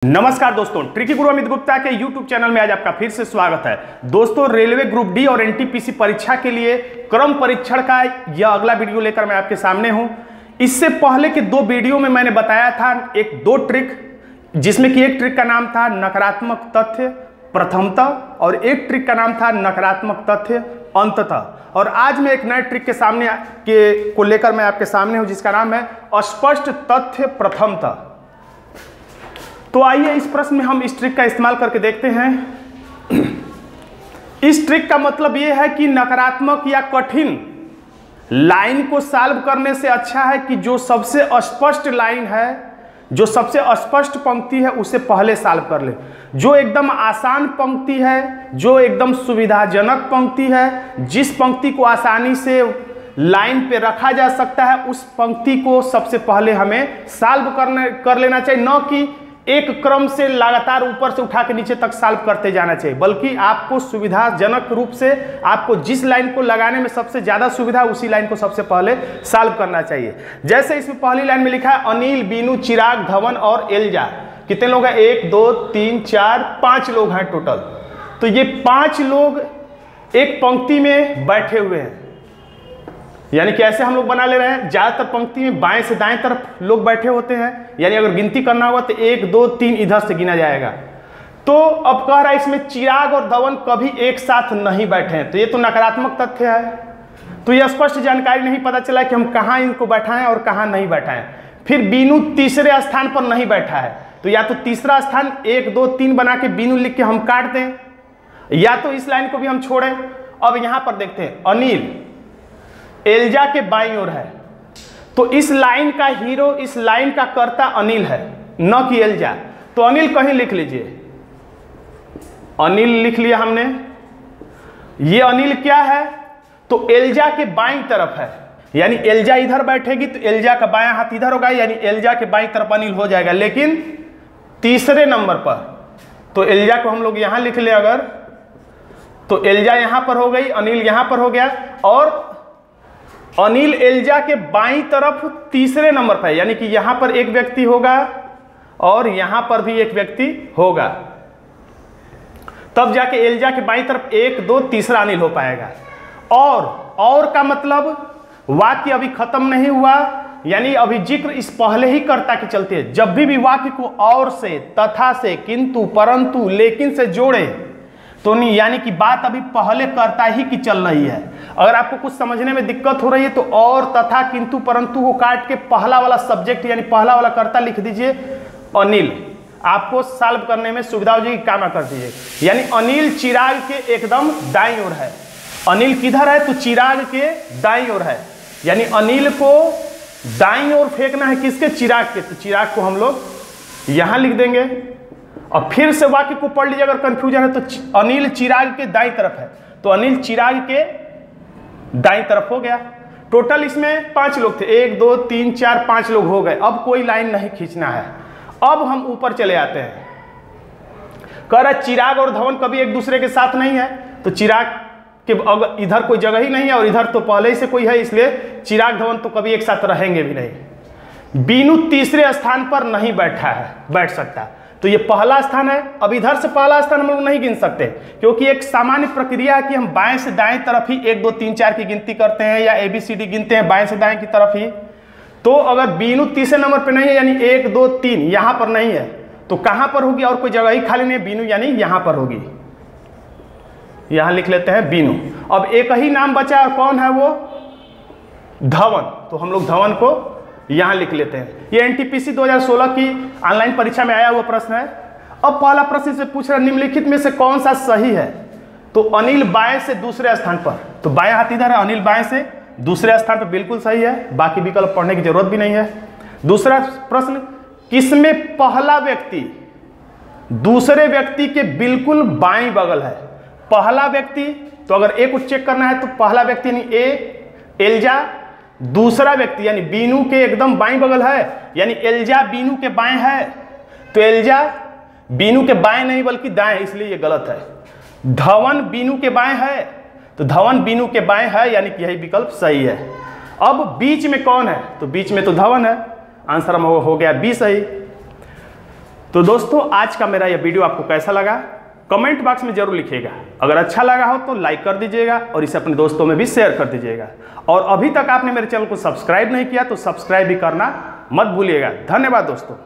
नमस्कार दोस्तों, ट्रिकी गुरु अमित गुप्ता के YouTube चैनल में आज आपका फिर से स्वागत है। दोस्तों, रेलवे ग्रुप डी और एनटीपीसी परीक्षा के लिए क्रम परीक्षण का यह अगला वीडियो लेकर मैं आपके सामने हूं। इससे पहले के दो वीडियो में मैंने बताया था दो ट्रिक, जिसमें कि एक ट्रिक का नाम था नकारात्मक तथ्य प्रथमतः और एक ट्रिक का नाम था नकारात्मक तथ्य अंततः। और आज मैं एक नए ट्रिक को लेकर मैं आपके सामने हूं, जिसका नाम है अस्पष्ट तथ्य प्रथमतः। तो आइए इस प्रश्न में हम इस ट्रिक का इस्तेमाल करके देखते हैं। इस ट्रिक का मतलब यह है कि नकारात्मक या कठिन लाइन को सॉल्व करने से अच्छा है कि जो सबसे अस्पष्ट लाइन है, जो सबसे अस्पष्ट पंक्ति है, उसे पहले सॉल्व कर ले। जो एकदम आसान पंक्ति है, जो एकदम सुविधाजनक पंक्ति है, जिस पंक्ति को आसानी से लाइन पे रखा जा सकता है, उस पंक्ति को सबसे पहले हमें सॉल्व कर लेना चाहिए। न कि एक क्रम से लगातार ऊपर से उठा के नीचे तक सॉल्व करते जाना चाहिए, बल्कि आपको सुविधाजनक रूप से आपको जिस लाइन को लगाने में सबसे ज्यादा सुविधा, उसी लाइन को सबसे पहले सॉल्व करना चाहिए। जैसे इसमें पहली लाइन में लिखा है अनिल, बीनू, चिराग, धवन और एल्जा। कितने लोग हैं? 1 2 3 4 5 लोग हैं टोटल। तो ये 5 लोग एक पंक्ति में बैठे हुए हैं, यानी कि ऐसे हम लोग बना ले रहे हैं। ज्यादातर पंक्ति में बाएं से दाएं तरफ लोग बैठे होते हैं, यानी अगर गिनती करना होगा तो 1 2 3 इधर से गिना जाएगा। तो अब कह रहा है इसमें चिराग और धवन कभी एक साथ नहीं बैठे हैं, तो ये तो नकारात्मक तथ्य है। तो यह स्पष्ट जानकारी नहीं पता चला कि हम कहाँ इनको बैठाएं और कहाँ नहीं बैठाएं। फिर बीनू तीसरे स्थान पर नहीं बैठा है, तो या तो तीसरा स्थान 1 2 3 बना के बीनू लिख के हम काट दें, या तो इस लाइन को भी हम छोड़ें। अब यहां पर देखते हैं अनिल एल्जा के बाईं ओर है, तो इस लाइन का हीरो, इस लाइन का कर्ता अनिल है, न कि एल्जा। तो अनिल कहीं लिख लीजिए, अनिल लिख लिया हमने। ये अनिल क्या है? तो एल्जा के बाईं तरफ है, यानी एल्जा इधर बैठेगी तो एल्जा का बायां हाथ इधर होगा, यानी एल्जा के बाईं तरफ अनिल हो जाएगा, लेकिन तीसरे नंबर पर। तो एल्जा को हम लोग यहां लिख ले अगर, तो एल्जा यहां पर हो गई, अनिल यहां पर हो गया, और अनिल एल्जा के बाईं तरफ तीसरे नंबर पर है, यानी कि यहां पर एक व्यक्ति होगा और यहां पर भी एक व्यक्ति होगा, तब जाके एल्जा के बाईं तरफ 1 2 तीसरा अनिल हो पाएगा। और का मतलब वाक्य अभी खत्म नहीं हुआ, यानी अभी जिक्र इस पहले ही कर्ता के चलते है। जब भी वाक्य को और से, तथा से, किंतु, परंतु, लेकिन से जोड़े तो नहीं, यानी कि बात अभी पहले कर्ता ही की चल रही है। अगर आपको कुछ समझने में दिक्कत हो रही है तो और, तथा, किंतु, परंतु को काट के पहला वाला सब्जेक्ट यानी पहला वाला कर्ता लिख दीजिए अनिल। आपको सॉल्व करने में सुविधा हो जाएगी, काम कर दीजिए। यानी अनिल चिराग के एकदम दाईं ओर है। अनिल किधर है? तो चिराग के दाईं ओर है, यानी अनिल को दाईं ओर फेंकना है। किसके? चिराग के। तो चिराग को हम लोग यहां लिख देंगे। और फिर से वाक्य को पढ़ लीजिए अगर कंफ्यूजन है तो। अनिल चिराग के दाईं तरफ है, तो अनिल चिराग के दाईं तरफ हो गया। टोटल इसमें 5 लोग थे, 1 2 3 4 5 लोग हो गए। अब कोई लाइन नहीं खींचना है। अब हम ऊपर चले आते हैं। कह रहा चिराग और धवन कभी एक दूसरे के साथ नहीं है, तो चिराग के अगर इधर कोई जगह ही नहीं है और इधर तो पहले ही से कोई है, इसलिए चिराग धवन तो कभी एक साथ रहेंगे भी नहीं। बीनू तीसरे स्थान पर नहीं बैठ सकता, तो ये पहला स्थान है। अब इधर से पहला स्थान हम लोग नहीं गिन सकते, क्योंकि एक सामान्य प्रक्रिया है कि हम बाएं से दाएं तरफ ही 1 2 3 4 की गिनती करते हैं, या ABCD गिनते हैं बाएं से दाएं की तरफ ही। तो अगर बीनू तीसरे नंबर पे नहीं है, यानी 1 2 3 यहां पर नहीं है, तो कहां पर होगी? और कोई जगह ही खाली नहीं है, बीनू यानी यहां पर होगी। यहां लिख लेते हैं बीनू। अब एक ही नाम बचा, और कौन है वो? धवन। तो हम लोग धवन को यहां लिख लेते हैं। ये एनटीपीसी 2016 की ऑनलाइन परीक्षा में आया हुआ प्रश्न है। अब पहला प्रश्न से पूछ रहा है निम्नलिखित में से कौन सा सही है? तो अनिल बाएं से दूसरे स्थान पर, तो बाएं हाथ इधर है, अनिल बाएं से दूसरे स्थान पर बिल्कुल सही है, बाकी विकल्प पढ़ने की जरूरत भी नहीं है। दूसरा प्रश्न, किसमें पहला व्यक्ति दूसरे व्यक्ति के बिल्कुल बाईं बगल है? पहला व्यक्ति, तो अगर ए को चेक करना है तो पहला व्यक्ति यानी ए एल्जा, दूसरा व्यक्ति यानी बीनू के एकदम बाईं बगल है, यानी एल्जा बीनू के बाएं है, तो एल्जा बीनू के बाएं नहीं बल्कि दाएं, इसलिए ये गलत है। धवन बीनू के बाएं है, तो धवन बीनू के बाएं है, यानी कि यही विकल्प सही है। अब बीच में कौन है? तो बीच में तो धवन है, आंसर हो गया बी सही। तो दोस्तों आज का मेरा यह वीडियो आपको कैसा लगा कमेंट बॉक्स में जरूर लिखिएगा। अगर अच्छा लगा हो तो लाइक कर दीजिएगा और इसे अपने दोस्तों में भी शेयर कर दीजिएगा। और अभी तक आपने मेरे चैनल को सब्सक्राइब नहीं किया तो सब्सक्राइब भी करना मत भूलिएगा। धन्यवाद दोस्तों।